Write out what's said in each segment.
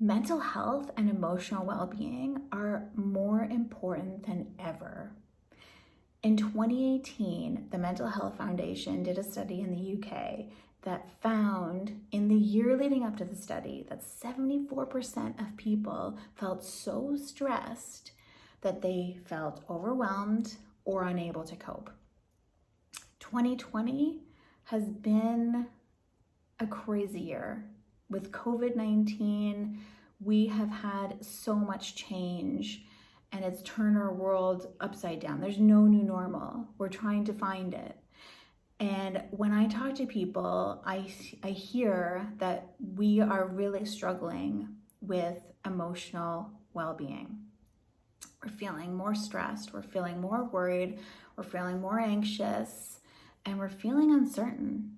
Mental health and emotional well-being are more important than ever. In 2018, the Mental Health Foundation did a study in the UK that found in the year leading up to the study that 74% of people felt so stressed that they felt overwhelmed or unable to cope. 2020 has been a crazy year. With COVID-19, we have had so much change and it's turned our world upside down. There's no new normal. We're trying to find it. And when I talk to people, I hear that we are really struggling with emotional well-being. We're feeling more stressed, we're feeling more worried, we're feeling more anxious, and we're feeling uncertain.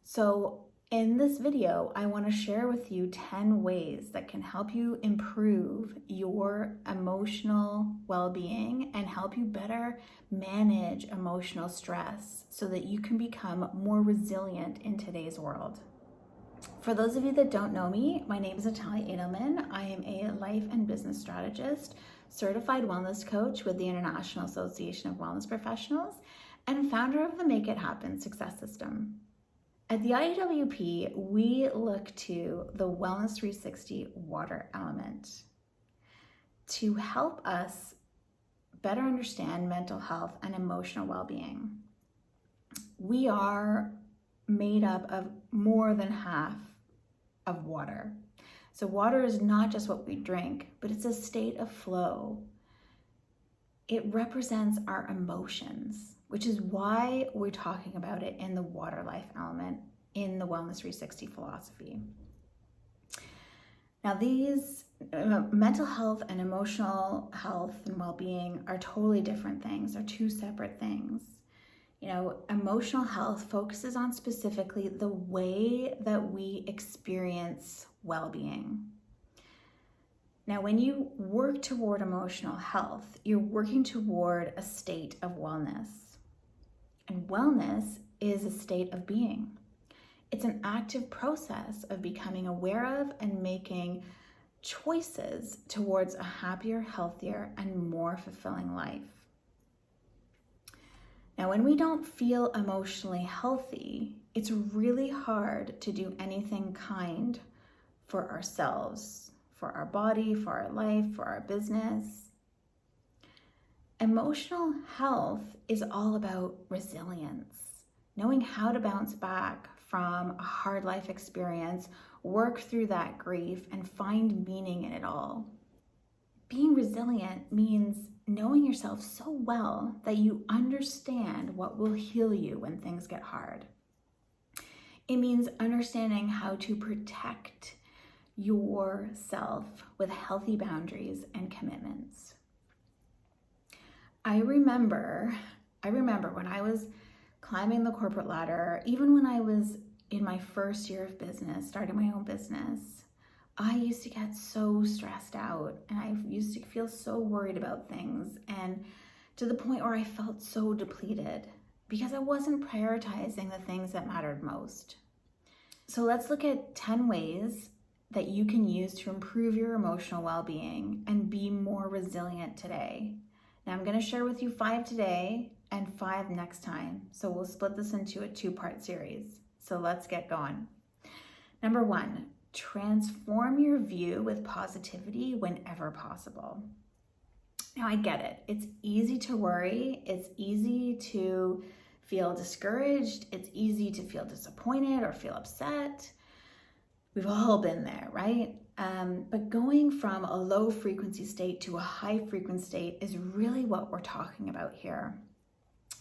So in this video, I want to share with you 10 ways that can help you improve your emotional well-being and help you better manage emotional stress so that you can become more resilient in today's world. For those of you that don't know me, my name is Natalia. I am a life and business strategist, certified wellness coach with the International Association of Wellness Professionals, and founder of the Make It Happen Success System. At the IAWP, we look to the Wellness 360 water element to help us better understand mental health and emotional well-being. We are made up of more than half of water. So water is not just what we drink, but it's a state of flow. It represents our emotions, which is why we're talking about it in the water life element in the Wellness 360 philosophy. Now, these mental health and emotional health and well-being are totally different things. They're two separate things. Emotional health focuses on specifically the way that we experience well-being. Now, when you work toward emotional health, you're working toward a state of wellness. And wellness is a state of being. It's an active process of becoming aware of and making choices towards a happier, healthier, and more fulfilling life. Now, when we don't feel emotionally healthy, it's really hard to do anything kind for ourselves, for our body, for our life, for our business. Emotional health is all about resilience, knowing how to bounce back from a hard life experience, work through that grief, and find meaning in it all. Being resilient means knowing yourself so well that you understand what will heal you when things get hard. It means understanding how to protect yourself with healthy boundaries and commitments. I remember when I was climbing the corporate ladder, even when I was in my first year of business, starting my own business, I used to get so stressed out and I used to feel so worried about things, and to the point where I felt so depleted because I wasn't prioritizing the things that mattered most. So let's look at 10 ways that you can use to improve your emotional well-being and be more resilient today. Now, I'm going to share with you 5 today and 5 next time. So we'll split this into a 2-part series. So let's get going. Number 1, transform your view with positivity whenever possible. Now, I get it. It's easy to worry. It's easy to feel discouraged. It's easy to feel disappointed or feel upset. We've all been there, right? But going from a low frequency state to a high frequency state is really what we're talking about here.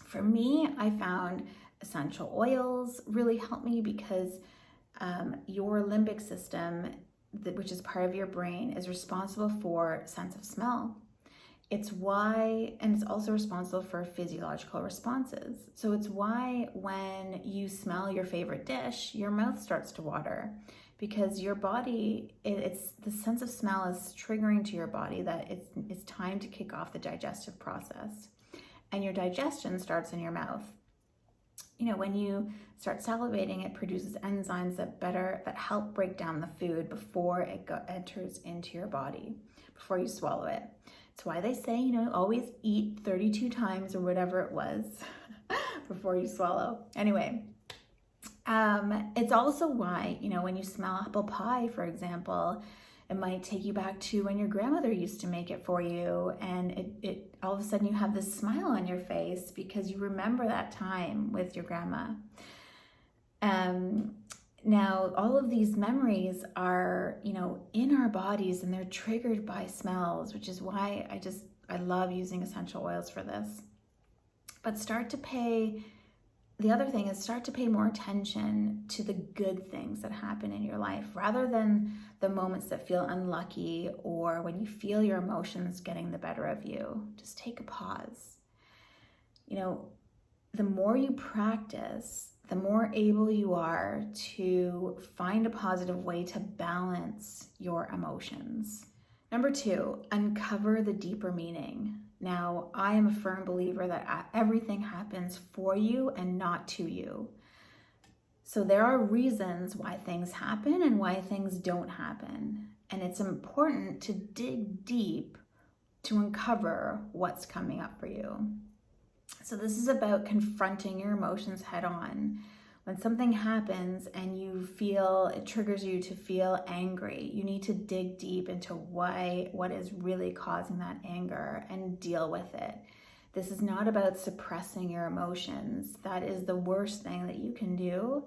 For me, I found essential oils really help me because your limbic system, which is part of your brain, is responsible for sense of smell. It's also responsible for physiological responses. So it's why when you smell your favorite dish, your mouth starts to water, because your body, it's the sense of smell is triggering to your body that it's time to kick off the digestive process. And your digestion starts in your mouth. When you start salivating, it produces enzymes that help break down the food before it enters into your body, before you swallow it. It's why they say, always eat 32 times or whatever it was before you swallow. Anyway, it's also why, when you smell apple pie, for example, it might take you back to when your grandmother used to make it for you, and it all of a sudden you have this smile on your face because you remember that time with your grandma. Now, all of these memories are, in our bodies, and they're triggered by smells, which is why I love using essential oils for this. But the other thing is start to pay more attention to the good things that happen in your life rather than the moments that feel unlucky or when you feel your emotions getting the better of you. Just take a pause. The more you practice, the more able you are to find a positive way to balance your emotions. Number 2, uncover the deeper meaning. Now, I am a firm believer that everything happens for you and not to you. So there are reasons why things happen and why things don't happen. And it's important to dig deep to uncover what's coming up for you. So this is about confronting your emotions head on. When something happens and it triggers you to feel angry, you need to dig deep into what is really causing that anger and deal with it. This is not about suppressing your emotions. That is the worst thing that you can do.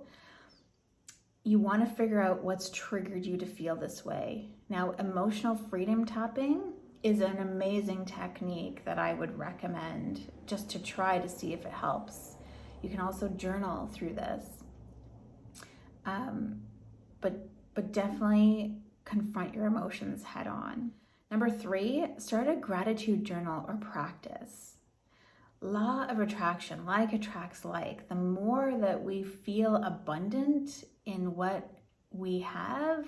You want to figure out what's triggered you to feel this way. Now, emotional freedom tapping is an amazing technique that I would recommend just to try to see if it helps. You can also journal through this. But definitely confront your emotions head on. Number 3, start a gratitude journal or practice. Law of attraction, like attracts like. The more that we feel abundant in what we have,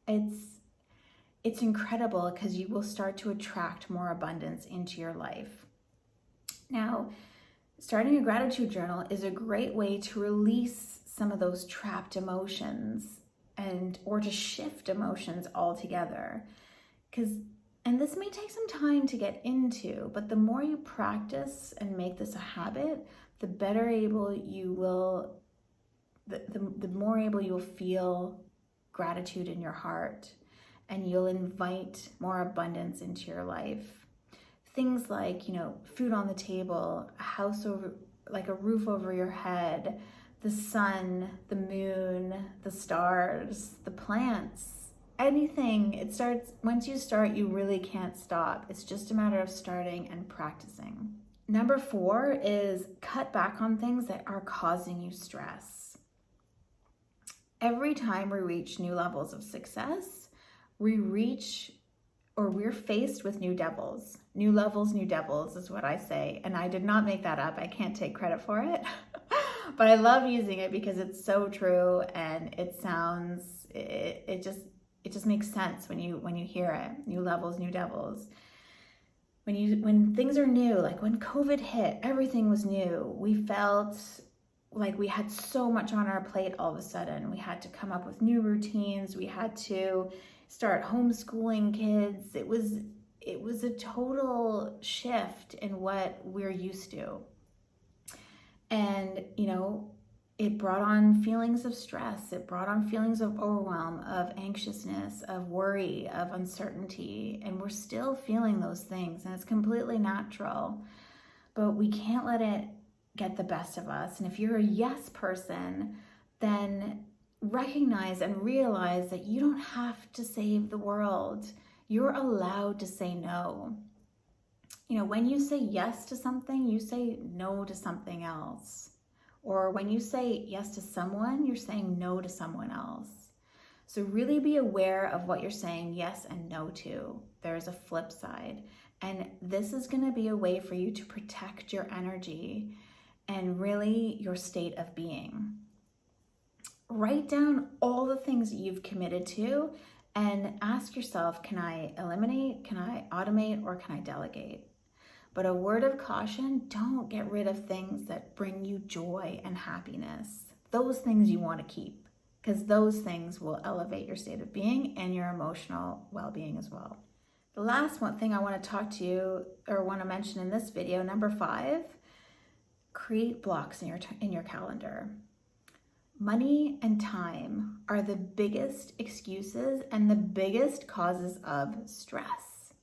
it's incredible because you will start to attract more abundance into your life. Now, starting a gratitude journal is a great way to release some of those trapped emotions or to shift emotions altogether. And this may take some time to get into, but the more you practice and make this a habit, the better able you will, the more able you'll feel gratitude in your heart, and you'll invite more abundance into your life. Things like, food on the table, a roof over your head, the sun, the moon, the stars, the plants, anything. Once you start, you really can't stop. It's just a matter of starting and practicing. Number 4 is cut back on things that are causing you stress. Every time we reach new levels of success, we're faced with new devils. New levels, new devils is what I say. And I did not make that up. I can't take credit for it. But I love using it because it's so true, and it just makes sense when you hear it. New levels, new devils. When things are new, like when COVID hit, everything was new. We felt like we had so much on our plate all of a sudden. We had to come up with new routines. We had to start homeschooling kids. It was a total shift in what we're used to. And, it brought on feelings of stress. It brought on feelings of overwhelm, of anxiousness, of worry, of uncertainty. And we're still feeling those things, and it's completely natural. But we can't let it get the best of us. And if you're a yes person, then recognize and realize that you don't have to save the world. You're allowed to say no. When you say yes to something, you say no to something else. Or when you say yes to someone, you're saying no to someone else. So really be aware of what you're saying yes and no to. There's a flip side. And this is going to be a way for you to protect your energy and really your state of being. Write down all the things that you've committed to and ask yourself, can I eliminate, can I automate, or can I delegate? But a word of caution, don't get rid of things that bring you joy and happiness. Those things you want to keep, because those things will elevate your state of being and your emotional well-being as well. The last one thing I want to talk to you or want to mention in this video, number 5, create blocks in your calendar. Money and time are the biggest excuses and the biggest causes of stress.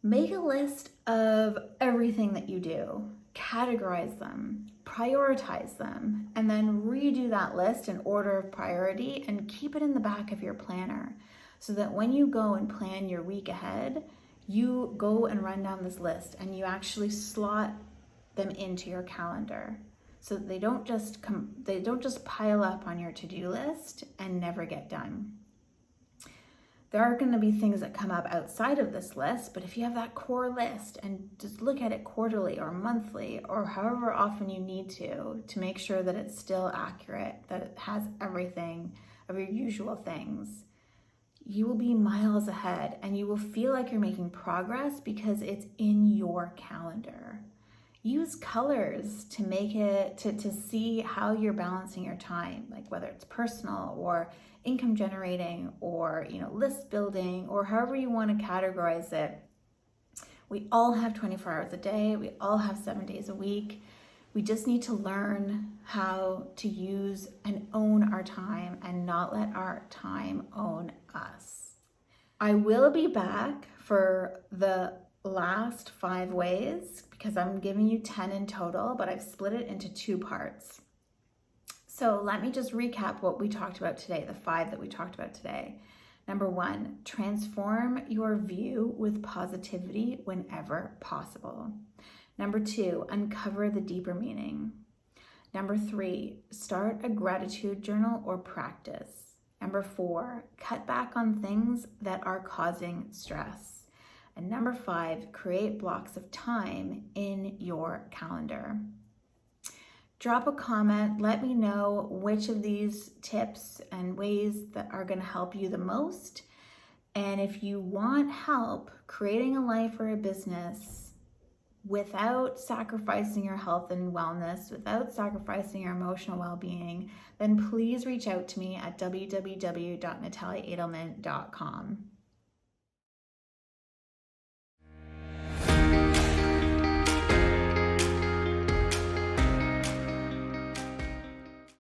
Make a list of everything that you do, categorize them, prioritize them, and then redo that list in order of priority and keep it in the back of your planner so that when you go and plan your week ahead, you go and run down this list and you actually slot them into your calendar so that they don't just pile up on your to-do list and never get done. There are going to be things that come up outside of this list, but if you have that core list and just look at it quarterly or monthly or however often you need to make sure that it's still accurate, that it has everything of your usual things, you will be miles ahead and you will feel like you're making progress because it's in your calendar. Use colors to make it, to see how you're balancing your time, like whether it's personal or income generating or, list building or however you want to categorize it. We all have 24 hours a day. We all have 7 days a week. We just need to learn how to use and own our time and not let our time own us. I will be back for the last 5 ways because I'm giving you 10 in total, but I've split it into 2 parts. So let me just recap what we talked about today, the 5 that we talked about today. Number 1, transform your view with positivity whenever possible. Number 2, uncover the deeper meaning. Number 3, start a gratitude journal or practice. Number 4, cut back on things that are causing stress. And number 5, create blocks of time in your calendar. Drop a comment, let me know which of these tips and ways that are going to help you the most. And if you want help creating a life or a business without sacrificing your health and wellness, without sacrificing your emotional well-being, then please reach out to me at www.nataliaedelman.com.